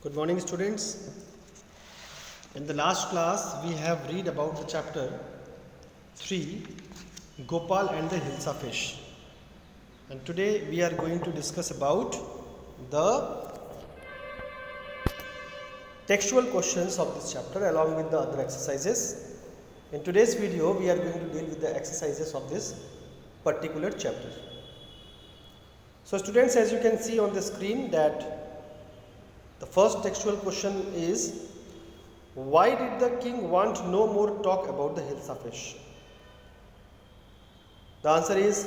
Good morning, students. In the last class, we have read about the chapter 3, Gopal and the Hilsa fish. And today we are going to discuss about the textual questions of this chapter along with the other exercises. In today's video, we are going to deal with the exercises of this particular chapter. So students, as you can see on the screen that the first textual question is, why did the king want no more talk about the Hilsa fish? The answer is,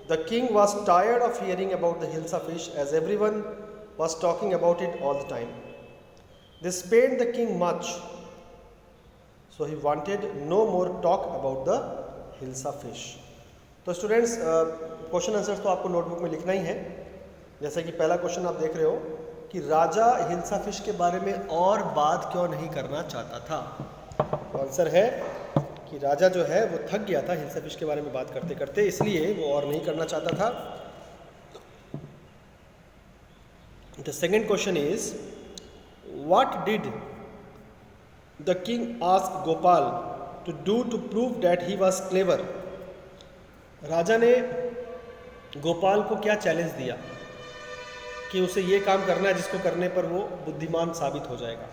the king was tired of hearing about the Hilsa fish as everyone was talking about it all the time. This pained the king much, so he wanted no more talk about the Hilsa fish. तो students question answers तो आपको notebook में लिखना ही है. जैसा कि पहला question आप देख रहे हो कि राजा हिल्सा फिश के बारे में और बात क्यों नहीं करना चाहता था. तो आंसर है कि राजा जो है वो थक गया था हिल्सा फिश के बारे में बात करते करते, इसलिए वो और नहीं करना चाहता था. The second question is, what did the king ask Gopal to do to prove that he was clever. राजा ने गोपाल को क्या चैलेंज दिया कि उसे ये काम करना है जिसको करने पर वो बुद्धिमान साबित हो जाएगा.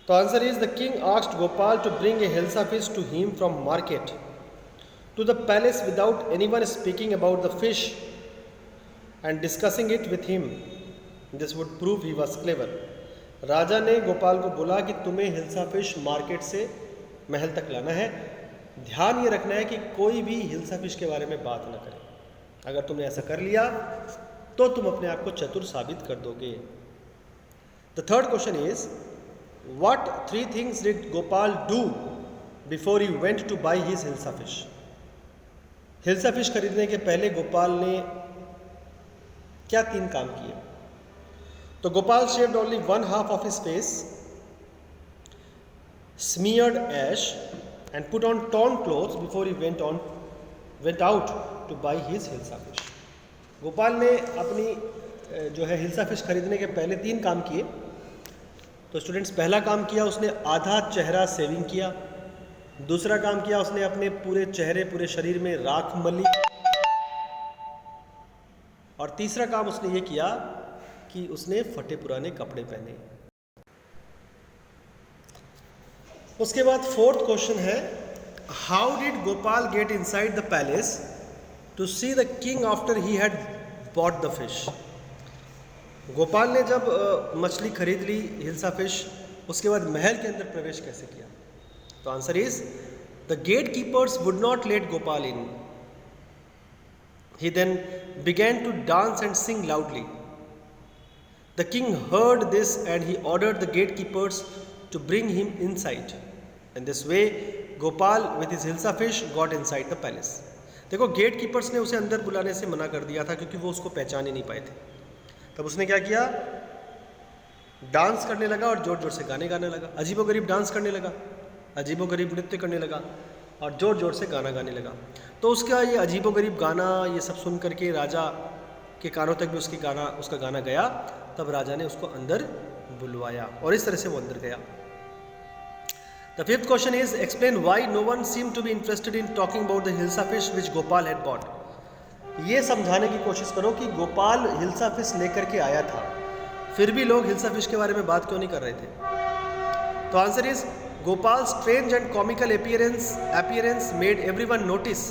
तो answer is, the king asked Gopal to bring a hilsa fish to him from market to the palace without anyone speaking about the fish and discussing it with him. This would prove he was clever. राजा ने गोपाल को बोला कि तुम्हें hilsa fish market से महल तक लाना है. ध्यान ये रखना है कि कोई भी हिल्सा फिश के बारे में बात ना करे. अगर तुमने ऐसा कर लिया तो तुम अपने आप को चतुर साबित कर दोगे. The third question is, what 3 things did Gopal do before he went two by his hilsa fish. Hilsa fish खरीदने के पहले गोपाल ने क्या 3 काम किए. तो Gopal shaved only 1/2 of his face, smeared ash and put on torn clothes before he went out to buy his hilsa fish. Gopal ने अपनी जो है हिल्सा फिश खरीदने के पहले 3 काम किए. तो स्टूडेंट्स, पहला काम किया उसने आधा चेहरा सेविंग किया. दूसरा काम किया उसने अपने पूरे चेहरे पूरे शरीर में राख मली. और तीसरा काम उसने ये किया कि उसने फटे पुराने कपड़े पहने. उसके बाद फोर्थ क्वेश्चन है, how did Gopal get inside the palace to see the king after he had bought the fish. Gopal ने जब मछली खरीद ली हिल्सा फिश, उसके बाद महल के अंदर प्रवेश कैसे किया. तो answer is, the gate keepers would not let Gopal in. He then began to dance and sing loudly. The king heard this and he ordered the gate keepers to bring him inside. In this way, Gopal with his hilsa fish got inside the palace. देखो, gate keepers ने उसे अंदर बुलाने से मना कर दिया था क्योंकि वो उसको पहचान ही नहीं पाए थे. तब उसने क्या किया, डांस करने लगा और जोर जोर से गाने गाने लगा. अजीबोगरीब डांस करने लगा, अजीबोगरीब नृत्य करने लगा और जोर जोर से गाना गाने लगा. तो उसका ये अजीबोगरीब गाना ये सब सुन करके राजा के कानों तक भी उसका गाना गया. तब राजा ने उसको अंदर बुलवाया और इस तरह से वो अंदर गया. The fifth question is, explain why no one seemed to be interested in talking about the hilsa fish which Gopal had bought. ये समझाने की कोशिश करो कि गोपाल हिल्सा फिश लेकर के आया था, फिर भी लोग हिल्सा फिश के बारे में बात क्यों नहीं कर रहे थे. तो answer is, Gopal strange and comical appearance made everyone notice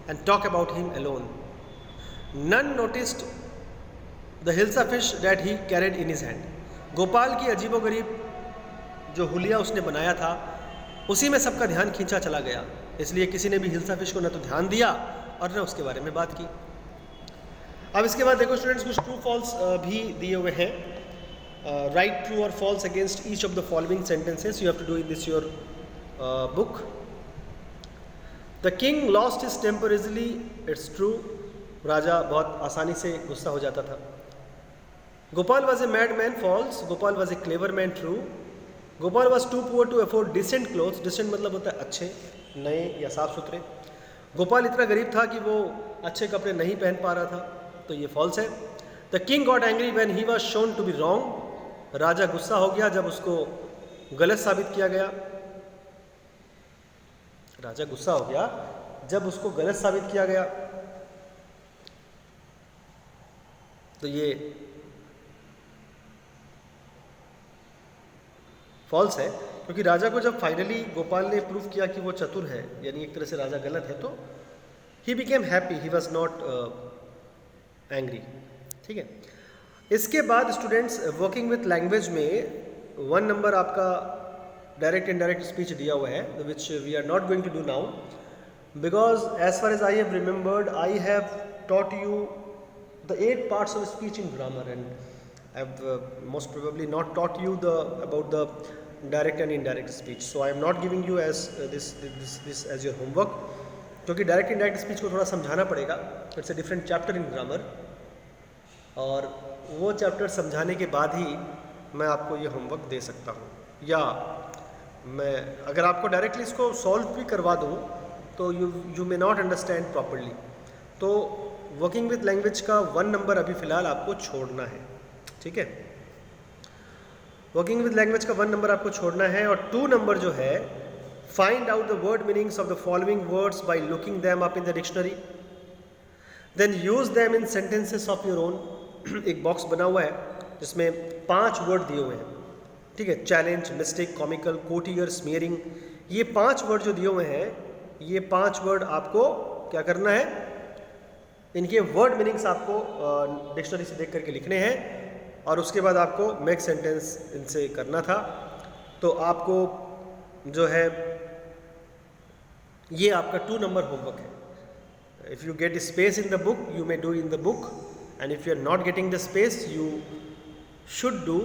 and talk about him alone. None noticed the hilsa fish that he carried in his hand. Gopal की अजीबोगरीब जो हुलिया उसने बनाया था उसी में सबका ध्यान खींचा चला गया, इसलिए किसी ने भी हिल्सा फिश को न तो ध्यान दिया और न उसके बारे में बात की. अब इसके बाद देखो स्टूडेंट्स, कुछ ट्रू फॉल्स भी दिए हुए हैं. Write true or false against each of the following sentences. You have to do in this your book. The king lost his temper easily. It's true. राजा बहुत आसानी से गुस्सा हो जाता था. Gopal was a madman. False. Gopal was a clever man. True. Gopal was too poor to afford decent clothes. Decent मतलब होता है अच्छे, नए या साफ सुथरे. गोपाल इतना गरीब था कि वो अच्छे कपड़े नहीं पहन पा रहा था, तो ये फॉल्स है. The king got angry when he was shown to be wrong. राजा गुस्सा हो गया जब उसको गलत साबित किया गया। राजा गुस्सा हो गया जब उसको गलत साबित किया गया। तो ये फॉल्स है, क्योंकि राजा को जब फाइनली गोपाल ने प्रूव किया कि वो चतुर है, यानी एक तरह से राजा गलत है, तो he became happy, he was not angry. ठीक है। इसके बाद स्टूडेंट्स वर्किंग विथ लैंग्वेज में 1 नंबर आपका डायरेक्ट इनडायरेक्ट स्पीच दिया हुआ है, which we are not going to do now, because as far as I have remembered I have taught you the 8 parts of speech in grammar, and I have most probably not taught you about the direct and indirect speech. So I am not giving you as this as your homework, क्योंकि direct indirect speech को थोड़ा समझाना पड़ेगा। It's a different chapter in grammar, और वो chapter समझाने के बाद ही मैं आपको ये होमवर्क दे सकता हूँ, या मैं अगर आपको डायरेक्टली इसको सॉल्व भी करवा दूँ तो you may not understand properly. तो वर्किंग विथ लैंग्वेज का 1 नंबर अभी फ़िलहाल आपको छोड़ना है। ठीक है, वर्किंग विथ लैंग्वेज का 1 नंबर आपको छोड़ना है। और 2 नंबर जो है, find out the word meanings of the following words by looking them up in the dictionary, then use them in sentences of your own. एक बॉक्स बना हुआ है जिसमें 5 वर्ड दिए हुए हैं। ठीक है, चैलेंज, मिस्टेक, कॉमिकल, कोटियर, स्मीयरिंग, ये 5 वर्ड जो दिए हुए हैं, ये 5 वर्ड आपको क्या करना है, इनके वर्ड मीनिंग्स आपको डिक्शनरी से देख करके लिखने हैं, और उसके बाद आपको मेक सेंटेंस इनसे करना था। तो आपको जो है ये आपका 2 नंबर होमवर्क है। If you get space in the book you may do in the book, and if you are not getting the space you should do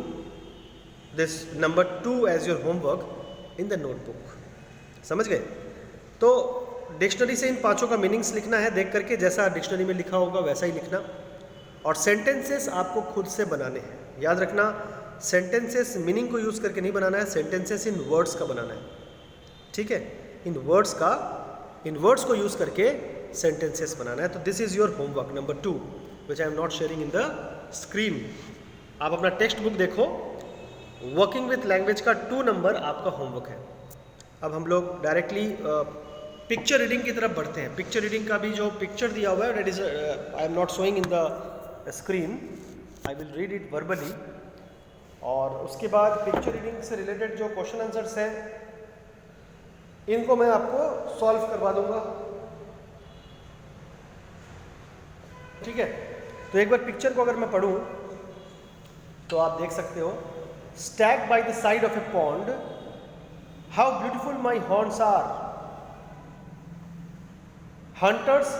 this number 2 as your homework in the notebook. समझ गए? तो dictionary से इन 5 का meanings लिखना है, देख करके जैसा डिक्शनरी में लिखा होगा वैसा ही लिखना, और सेंटेंसेस आपको खुद से बनाने हैं। याद रखना, सेंटेंसेस मीनिंग को यूज़ करके नहीं बनाना है, सेंटेंसेस इन वर्ड्स का बनाना है। ठीक है, इन वर्ड्स को यूज़ करके सेंटेंसेस बनाना है। तो this is your homework number 2 which I am not sharing in the screen. आप अपना टेक्स्ट बुक देखो, वर्किंग विथ लैंग्वेज का 2 नंबर आपका होमवर्क है। अब हम लोग डायरेक्टली पिक्चर रीडिंग की तरफ बढ़ते हैं। पिक्चर रीडिंग का भी जो पिक्चर दिया हुआ है, that is I am not showing in the screen, I will read it verbally, और उसके बाद पिक्चर रीडिंग से रिलेटेड जो क्वेश्चन आंसर्स हैं इनको मैं आपको सॉल्व करवा दूंगा। ठीक है, तो एक बार पिक्चर को अगर मैं पढ़ूं तो आप देख सकते हो, stag by the side of a pond, how beautiful my horns are, hunters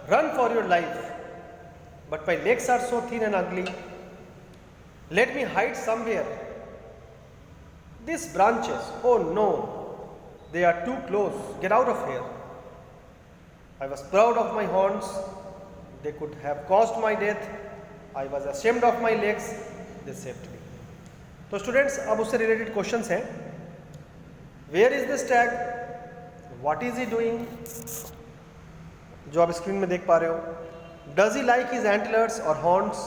run for your life, but my legs are so thin and ugly, let me hide somewhere, these branches, oh no, they are too close, get out of here. I was proud of my horns, they could have caused my death, I was ashamed of my legs, they saved me. तो students अब उससे related questions हैं। Where is the stag, what is he doing, जो आप screen में देख पा रहे हो। Does he like his antlers और horns,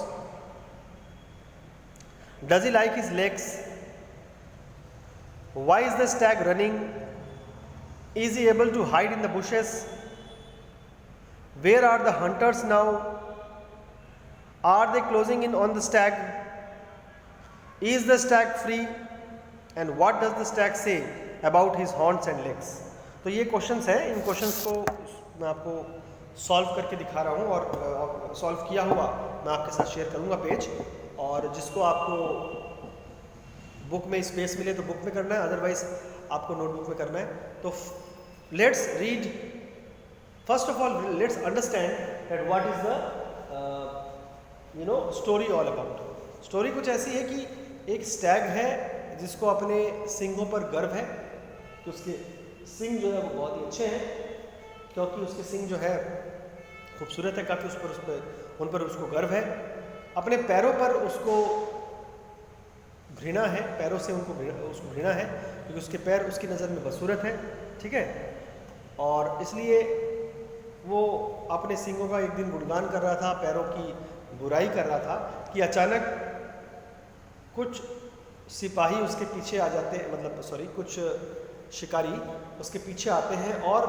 does he like his legs, why is the stag running, is he able to hide in the bushes, where are the hunters now, are they closing in on the stag, is the stag free, and what does the stag say about his horns and legs. तो ये questions हैं, इन questions को मैं आपको solve करके दिखा रहा हूँ, और सॉल्व किया हुआ मैं आपके साथ शेयर करूँगा पेज, और जिसको आपको बुक में स्पेस मिले तो बुक में करना है, अदरवाइज आपको नोटबुक में करना है। तो let's read, first of all let's understand that what is the story all about. Story कुछ ऐसी है कि एक स्टैग है जिसको अपने सिंगों पर गर्व है, कि उसके सिंग जो है वो बहुत ही अच्छे हैं, क्योंकि उसके सिंग जो है खूबसूरत है काफ़ी, उन पर उसको गर्व है। अपने पैरों पर उसको घृणा है, पैरों से उसको घृणा है, क्योंकि उसके पैर उसकी नज़र में बदसूरत हैं। ठीक है, और इसलिए वो अपने सिंगों का एक दिन गुणगान कर रहा था, पैरों की बुराई कर रहा था, कि अचानक कुछ सिपाही उसके पीछे आ जाते हैं, मतलब सॉरी कुछ शिकारी उसके पीछे आते हैं और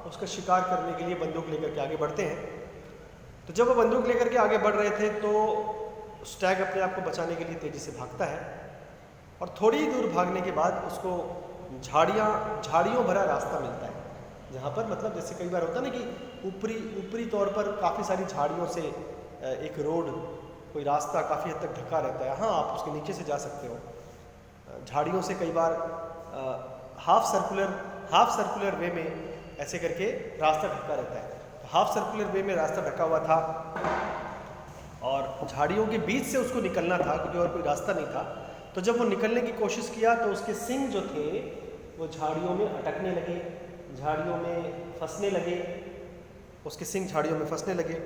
उसका शिकार करने के लिए बंदूक लेकर के आगे बढ़ते हैं। तो जब वो बंदूक लेकर के आगे बढ़ रहे थे तो स्टैग अपने आप को बचाने के लिए तेज़ी से भागता है और थोड़ी ही दूर भागने के बाद उसको झाड़ियों भरा रास्ता मिलता है, जहाँ पर मतलब जैसे कई बार होता है ना कि ऊपरी तौर पर काफ़ी सारी झाड़ियों से एक रोड, कोई रास्ता काफ़ी हद तक ढका रहता है। हाँ, आप उसके नीचे से जा सकते हो। झाड़ियों से कई बार हाफ सर्कुलर वे में ऐसे करके रास्ता ढका रहता है। तो हाफ सर्कुलर वे में रास्ता ढका हुआ था और झाड़ियों के बीच से उसको निकलना था क्योंकि और कोई रास्ता नहीं था। तो जब वो निकलने की कोशिश किया तो उसके सिंग जो थे वो झाड़ियों में अटकने लगे, झाड़ियों में फंसने लगे, उसके सिंग झाड़ियों में फंसने लगे।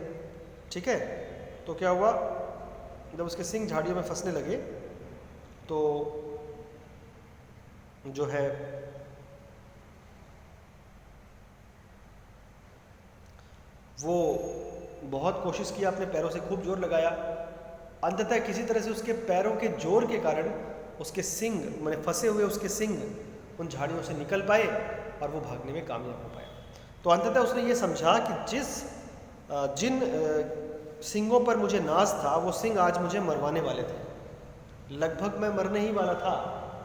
ठीक है, तो क्या हुआ, जब उसके सिंग झाड़ियों में फंसने लगे तो जो है वो बहुत कोशिश किया, अपने पैरों से खूब जोर लगाया। अंततः किसी तरह से उसके पैरों के जोर के कारण उसके सिंग, मैंने फंसे हुए उसके सिंग उन झाड़ियों से निकल पाए और वो भागने में कामयाब हो पाया। तो अंततः उसने ये समझा कि जिन सिंगों पर मुझे नाज था वो सिंग आज मुझे मरवाने वाले थे। लगभग मैं मरने ही वाला था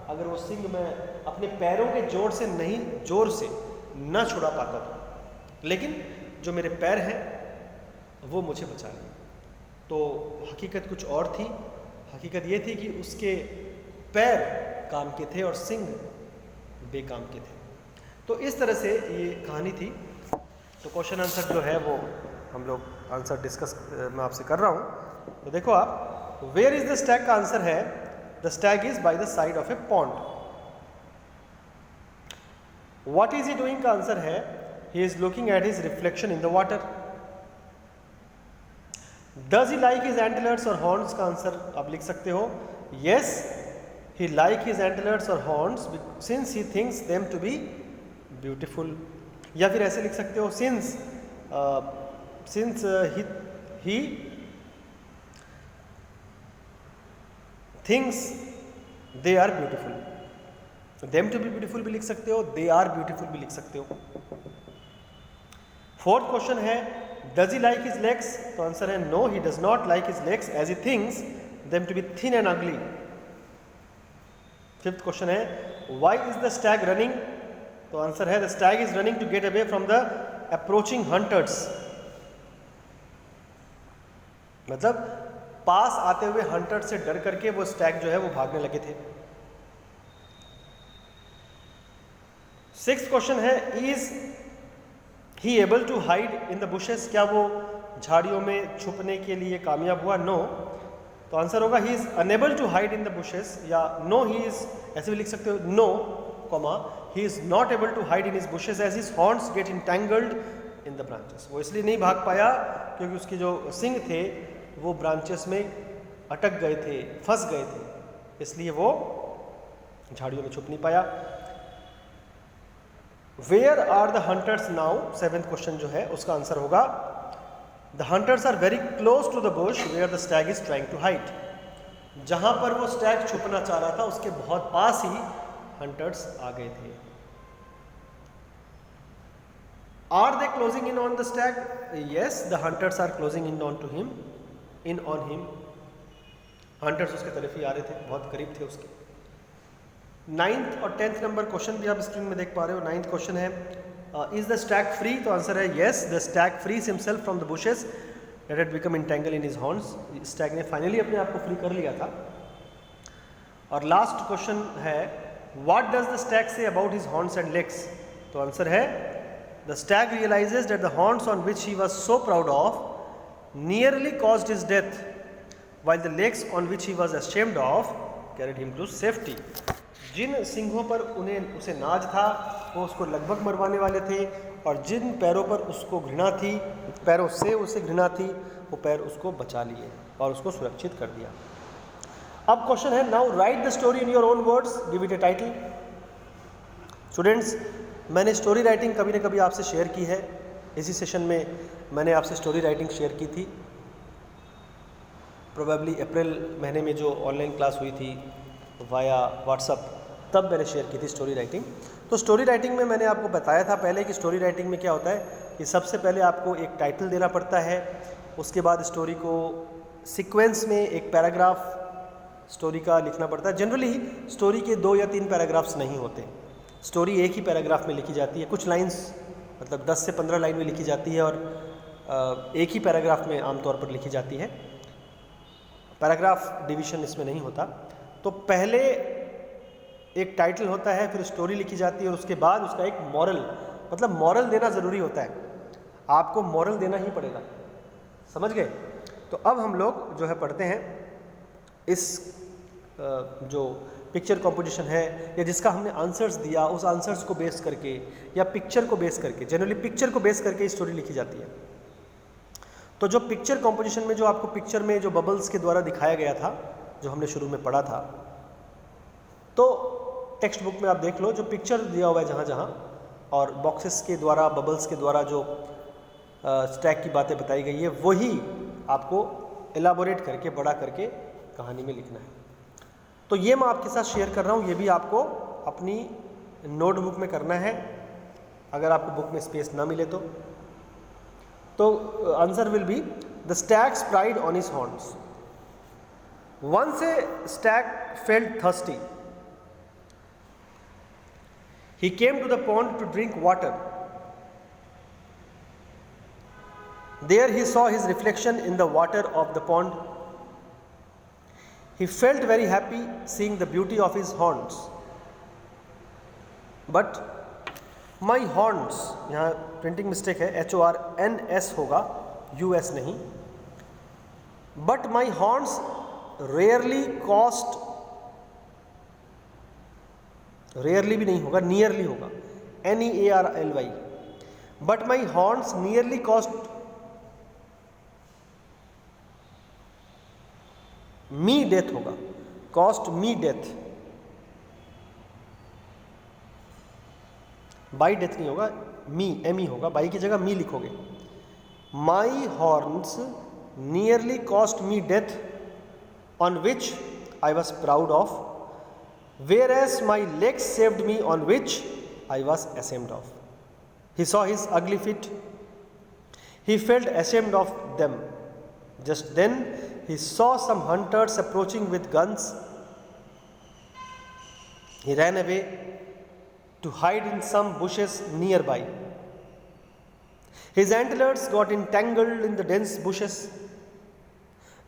अगर वो सिंग मैं अपने पैरों के जोर से न छुड़ा पाता था, लेकिन जो मेरे पैर हैं वो मुझे बचा लिए। तो हकीकत कुछ और थी। हकीकत ये थी कि उसके पैर काम के थे और सिंग बेकाम के थे। तो इस तरह से ये कहानी थी। तो क्वेश्चन आंसर जो है वो हम लोग आंसर डिस्कस मैं आपसे कर रहा हूँ। तो देखो आप, वेयर इज द स्टैग का आंसर है the stag is by the side of a pond. What is he doing का आंसर है he is looking at his reflection in the water. Does he like his antlers और horns का answer आप लिख सकते हो yes he like his antlers और horns since he thinks them to be beautiful. या फिर ऐसे लिख सकते हो since he thinks they are beautiful. Them to be beautiful भी लिख सकते हो, दे आर ब्यूटिफुल भी लिख सकते हो। फोर्थ क्वेश्चन है does he like his legs, तो आंसर है no he does not like his legs as he thinks them to be thin and ugly. Fifth question है why is the stag running, तो answer है the stag is running to get away from the approaching hunters. मतलब पास आते हुए hunters से डर करके वो स्टैग जो है वो भागने लगे थे। सिक्स्थ क्वेश्चन है is he able to hide in the bushes, क्या वो झाड़ियों में छुपने के लिए कामयाब हुआ? नो। तो आंसर होगा he is unable to hide in the bushes, या नो ही इज, ऐसे भी लिख सकते हो no comma he is not able to hide in his bushes as his horns get entangled in the branches. वो इसलिए नहीं भाग पाया क्योंकि उसके जो सिंग थे वो ब्रांचेस में अटक गए थे, फंस गए थे, इसलिए वो झाड़ियों में छुप नहीं पाया। Where are the hunters now, seventh question जो है उसका आंसर होगा the hunters are very close to the bush where the stag is trying to hide. जहां पर वो स्टैग छुपना चाह रहा था उसके बहुत पास ही हंटर्स आ गए थे। Are they closing in on the stag? Yes, the hunters are closing in on him. Hunters उसके तरफ ही आ रहे थे, बहुत करीब थे उसके। 9th और 10th नंबर क्वेश्चन भी आप स्क्रीन में देख पा रहे हो। 9th क्वेश्चन है इज द स्टैग फ्री, तो आंसर है yes the stag frees himself from the bushes that had become entangle in his horns. Stag ने फाइनली अपने आप को फ्री कर लिया था। और लास्ट क्वेश्चन है what does the stag say about his horns and legs, तो आंसर है the stag realizes that the horns on which he was so proud of nearly caused his death while the legs on which he was ashamed of carried him to safety। जिन सिंहों पर उसे नाज था वो उसको लगभग मरवाने वाले थे, और जिन पैरों पर उसको घृणा थी, पैरों से उसे घृणा थी, वो पैर उसको बचा लिए और उसको सुरक्षित कर दिया। अब क्वेश्चन है now right the story in your own words, give it A title. Students, मैंने स्टोरी राइटिंग कभी ना कभी आपसे शेयर की है। इसी सेशन में मैंने आपसे स्टोरी राइटिंग शेयर की थी। प्रोबेबली अप्रैल महीने में जो ऑनलाइन क्लास हुई थी वाया व्हाट्सअप, तब मैंने शेयर की थी स्टोरी राइटिंग। तो स्टोरी राइटिंग में मैंने आपको बताया था पहले कि स्टोरी राइटिंग में क्या होता है कि सबसे पहले आपको एक टाइटल देना पड़ता है, उसके बाद स्टोरी को सीक्वेंस में एक पैराग्राफ स्टोरी का लिखना पड़ता है। जनरली स्टोरी के 2 या 3 पैराग्राफ्स नहीं होते, स्टोरी एक ही पैराग्राफ में लिखी जाती है, कुछ लाइंस मतलब 10 से 15 लाइन में लिखी जाती है और एक ही पैराग्राफ में आमतौर पर लिखी जाती है, पैराग्राफ डिवीज़न इसमें नहीं होता। तो पहले एक टाइटल होता है, फिर स्टोरी लिखी जाती है और उसके बाद उसका एक मॉरल, मतलब मॉरल देना ज़रूरी होता है, आपको मॉरल देना ही पड़ेगा, समझ गए। तो अब हम लोग जो है पढ़ते हैं इस जो पिक्चर कॉम्पोजिशन है या जिसका हमने आंसर्स दिया, उस आंसर्स को बेस करके या पिक्चर को बेस करके, जनरली पिक्चर को बेस करके स्टोरी लिखी जाती है। तो जो पिक्चर कॉम्पोजिशन में जो आपको पिक्चर में जो बबल्स के द्वारा दिखाया गया था, जो हमने शुरू में पढ़ा था, तो टेक्स्ट बुक में आप देख लो जो पिक्चर दिया हुआ है जहाँ जहाँ, और बॉक्सेस के द्वारा बबल्स के द्वारा जो स्टैक की बातें बताई गई है वही आपको एलाबोरेट करके बड़ा करके कहानी में लिखना है। तो ये मैं आपके साथ शेयर कर रहा हूँ, ये भी आपको अपनी नोटबुक में करना है अगर आपको बुक में स्पेस ना मिले तो answer will be the stags pride on his horns. Once a stag felt thirsty. He came to the pond to drink water. There he saw his reflection in the water of the pond. He felt very happy seeing the beauty of his horns. But my horns, यहाँ printing mistake है, HORNS होगा, US नहीं। But my horns rarely cost, rarely भी नहीं होगा, nearly होगा, NEARLY, but my horns nearly cost me death होगा, cost me death, by death नहीं होगा, me होगा, by की जगह me लिखोगे। My horns nearly cost me death on which I was proud of, whereas my legs saved me on which I was ashamed of. He saw his ugly feet. He felt ashamed of them. Just then he saw some hunters approaching with guns. He ran away to hide in some bushes nearby. His antlers got entangled in the dense bushes.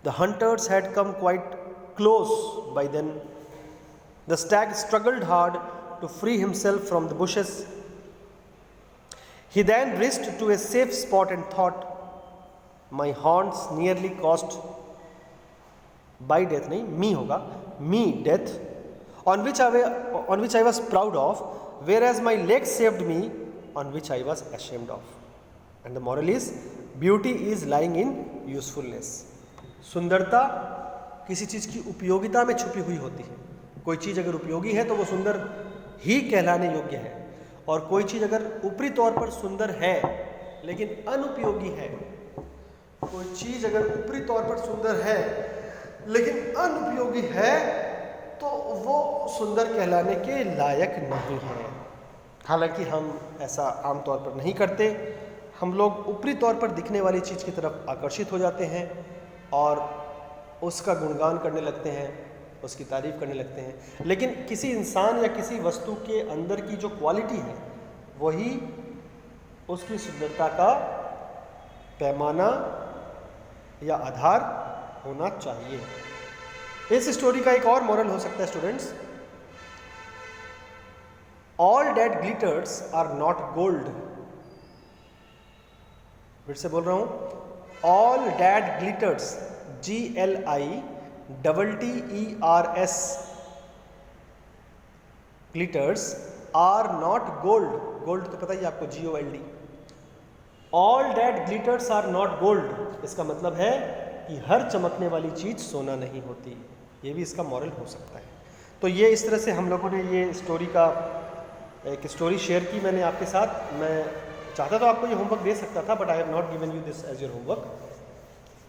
The hunters had come quite close by then. The stag struggled hard to free himself from the bushes. He then raced to a safe spot and thought, my horns nearly cost by death, नहीं me होगा, me death, on which I was proud of, whereas my legs saved me, on which I was ashamed of. And the moral is, beauty is lying in usefulness. सुंदरता किसी चीज़ की उपयोगिता में छुपी हुई होती है। कोई चीज़ अगर उपयोगी है तो वो सुंदर ही कहलाने योग्य है, और कोई चीज़ अगर ऊपरी तौर पर सुंदर है लेकिन अनुपयोगी है, कोई चीज़ अगर ऊपरी तौर पर सुंदर है लेकिन अनुपयोगी है तो वो सुंदर कहलाने के लायक नहीं है। हालांकि हम ऐसा आमतौर पर नहीं करते, हम लोग ऊपरी तौर पर दिखने वाली चीज़ की तरफ आकर्षित हो जाते हैं और उसका गुणगान करने लगते हैं, उसकी तारीफ़ करने लगते हैं। लेकिन किसी इंसान या किसी वस्तु के अंदर की जो क्वालिटी है वही उसकी सुंदरता का पैमाना या आधार होना चाहिए। इस स्टोरी का एक और मॉरल हो सकता है students, all that glitters are not gold. फिर से बोल रहा हूं, all that glitters, GLITTERS, glitters are not gold. Gold तो पता ही आपको, GOLD। All that glitters are not gold, इसका मतलब है कि हर चमकने वाली चीज़ सोना नहीं होती। ये भी इसका मॉरल हो सकता है। तो ये इस तरह से हम लोगों ने ये स्टोरी का एक स्टोरी शेयर की मैंने आपके साथ। मैं चाहता तो आपको ये होमवर्क दे सकता था, but I have not given you this as your homework.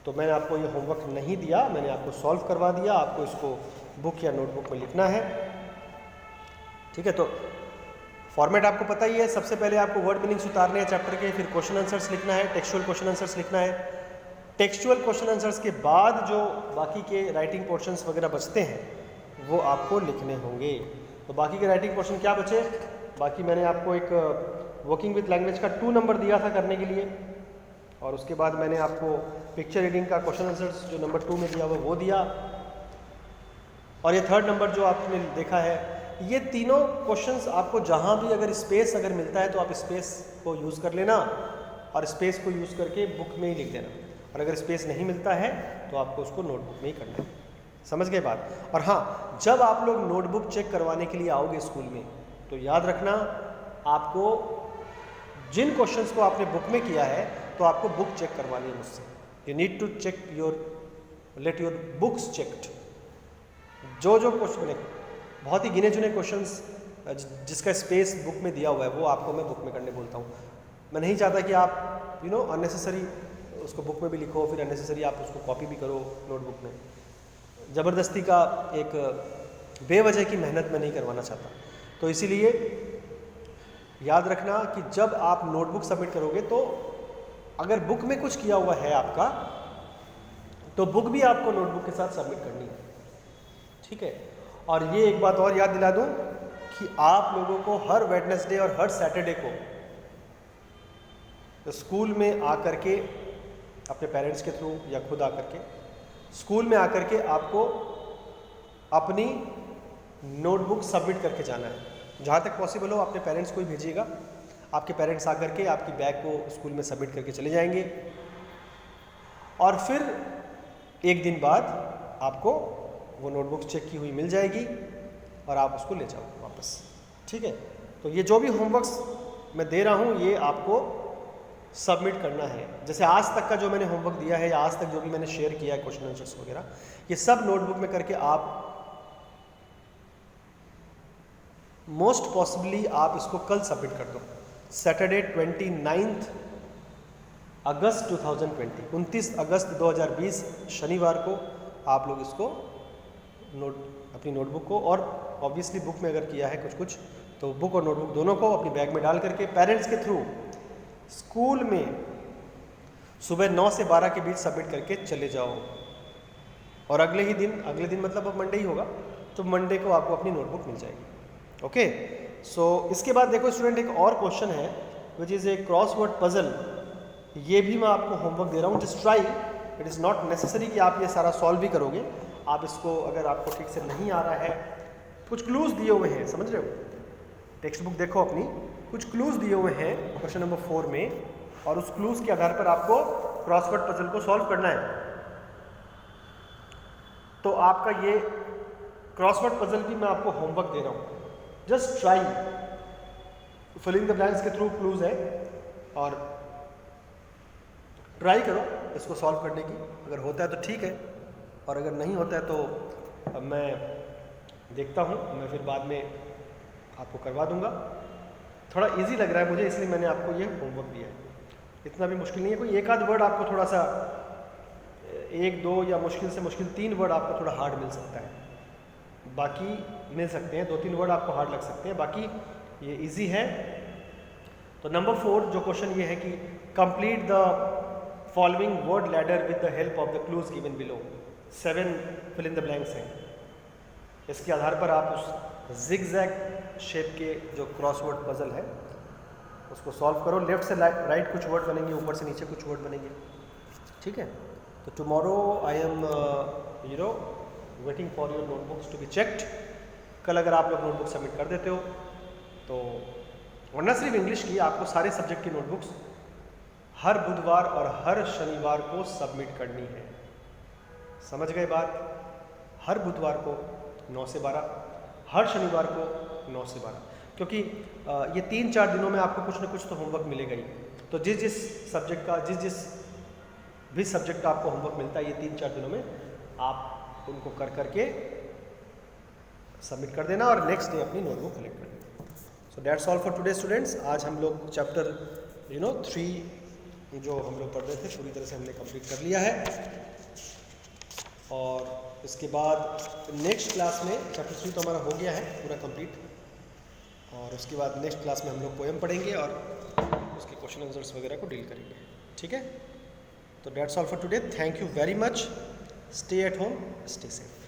तो मैंने आपको ये होमवर्क नहीं दिया, मैंने आपको सॉल्व करवा दिया, आपको इसको बुक या नोटबुक में लिखना है। ठीक है, तो फॉर्मेट आपको पता ही है। सबसे पहले आपको वर्ड मीनिंग्स उतारने हैं चैप्टर के, फिर क्वेश्चन आंसर्स लिखना है, टेक्सचुअल क्वेश्चन आंसर्स लिखना है। टेक्सचुअल क्वेश्चन आंसर्स के बाद जो बाकी के राइटिंग पोर्शंस वगैरह बचते हैं वो आपको लिखने होंगे। तो बाकी के राइटिंग पोर्शन क्या बचे, बाकी मैंने आपको एक वर्किंग विथ लैंग्वेज का 2 नंबर दिया था करने के लिए, और उसके बाद मैंने आपको पिक्चर रीडिंग का क्वेश्चन आंसर्स जो नंबर 2 में दिया हुआ वो दिया, और ये 3rd नंबर जो आपने देखा है। ये तीनों क्वेश्चंस आपको जहाँ भी अगर स्पेस अगर मिलता है तो आप स्पेस को यूज़ कर लेना, और स्पेस को यूज़ करके बुक में ही लिख देना, और अगर स्पेस नहीं मिलता है तो आपको उसको नोटबुक में ही करना है। समझ गए बात। और हाँ, जब आप लोग नोटबुक चेक करवाने के लिए आओगे स्कूल में, तो याद रखना आपको जिन क्वेश्चंस को आपने बुक में किया है तो आपको बुक चेक करवानी है मुझसे। You need to check let your books checked. जो क्वेश्चन है बहुत ही गिने चुने क्वेश्चंस जिसका स्पेस बुक में दिया हुआ है वो आपको मैं बुक में करने बोलता हूँ। मैं नहीं चाहता कि आप अननेसेसरी उसको बुक में भी लिखो, फिर अननेसेसरी आप उसको कॉपी भी करो नोटबुक में। ज़बरदस्ती का एक बेवजह की मेहनत मैं नहीं करवाना चाहता। तो इसीलिए याद रखना कि जब आप नोटबुक सबमिट करोगे तो अगर बुक में कुछ किया हुआ है आपका, तो बुक भी आपको नोटबुक के साथ सबमिट करनी है। ठीक है, और ये एक बात और याद दिला दूं कि आप लोगों को हर वेडनेसडे और हर सैटरडे को तो स्कूल में आकर के अपने पेरेंट्स के थ्रू या खुद आकर के स्कूल में आकर के आपको अपनी नोटबुक सबमिट करके जाना है। जहाँ तक पॉसिबल हो अपने पेरेंट्स को ही भेजिएगा। आपके पेरेंट्स आकर के आपकी बैग को स्कूल में सबमिट करके चले जाएंगे, और फिर एक दिन बाद आपको वो नोटबुक चेक की हुई मिल जाएगी और आप उसको ले जाओ वापस। ठीक है, तो ये जो भी होमवर्क्स मैं दे रहा हूँ ये आपको सबमिट करना है। जैसे आज तक का जो मैंने होमवर्क दिया है या आज तक जो भी मैंने शेयर किया है क्वेश्चन आंसर्स वगैरह, ये सब नोटबुक में करके आप मोस्ट पॉसिबली आप इसको कल सबमिट कर दो। सैटरडे 29 अगस्त 2020, 29 अगस्त 2020 शनिवार को आप लोग इसको अपनी नोटबुक को, और ऑब्वियसली बुक में अगर किया है कुछ तो बुक और नोटबुक दोनों को अपनी बैग में डाल करके पेरेंट्स के थ्रू स्कूल में सुबह 9 से 12 के बीच सबमिट करके चले जाओ। और अगले दिन मतलब अब मंडे ही होगा, तो मंडे को आपको अपनी नोटबुक मिल जाएगी। ओके, सो इसके बाद देखो स्टूडेंट, एक और क्वेश्चन है which is a crossword puzzle. ये भी मैं आपको होमवर्क दे रहा हूँ, just try. It is not necessary कि आप ये सारा सॉल्व भी करोगे। आप इसको अगर आपको ठीक से नहीं आ रहा है, कुछ क्लूज दिए हुए हैं, समझ रहे हो, टेक्स्ट बुक देखो अपनी, कुछ क्लूज दिए हुए हैं क्वेश्चन नंबर 4 में, और उस क्लूज के आधार पर आपको क्रॉसवर्ड पजल को सॉल्व करना है। तो आपका ये क्रॉसवर्ड पजल भी मैं आपको होमवर्क दे रहा हूँ, just try. Filling the blanks के थ्रू क्लूज है, और ट्राई करो इसको सॉल्व करने की। अगर होता है तो ठीक है, और अगर नहीं होता है तो मैं देखता हूँ, मैं फिर बाद में आपको करवा दूंगा। थोड़ा इजी लग रहा है मुझे, इसलिए मैंने आपको ये होमवर्क दिया है। इतना भी मुश्किल नहीं है, कोई एक आध वर्ड आपको थोड़ा सा 1, 2 या मुश्किल से मुश्किल 3 वर्ड आपको थोड़ा हार्ड मिल सकता है, बाकी मिल सकते हैं 2-3 वर्ड आपको हार्ड लग सकते हैं, बाकी ये इजी है। तो नंबर 4 जो क्वेश्चन ये है कि complete the following word ladder with the help of the clues given below. 7 fill in the blanks हैं। इसके आधार पर आप उस जिगजैग शेप के जो क्रॉसवर्ड पजल है उसको सॉल्व करो। लेफ्ट से राइट कुछ वर्ड बनेंगे, ऊपर से नीचे कुछ वर्ड बनेंगे। ठीक है, तो tomorrow I am waiting for your notebooks to be checked. कल अगर आप लोग नोटबुक सबमिट कर देते हो तो, वरना सिर्फ इंग्लिश की, आपको सारे सब्जेक्ट की नोटबुक्स हर बुधवार और हर शनिवार को सबमिट करनी है। समझ गए बात? हर बुधवार को 9 से 12, हर शनिवार को 9 से 12, क्योंकि ये 3-4 दिनों में आपको कुछ ना कुछ तो होमवर्क मिलेगा ही। तो जिस सब्जेक्ट का जिस भी सब्जेक्ट का आपको होमवर्क मिलता है ये 3-4 दिनों में आप उनको कर करके सबमिट कर देना, और नेक्स्ट डे अपनी नोटबुक कलेक्ट कर देना। So that's all for today students. आज हम लोग चैप्टर 3 जो हम लोग पढ़ रहे थे पूरी तरह से हमने कंप्लीट कर लिया है, और इसके बाद नेक्स्ट क्लास में चैप्टर 3 तो हमारा हो गया है पूरा कंप्लीट, और उसके बाद नेक्स्ट क्लास में हम लोग पोएम पढ़ेंगे और उसके क्वेश्चन आंसर्स वगैरह को डील करेंगे। ठीक है, तो that's all for today. Thank you very much. Stay at home, stay safe.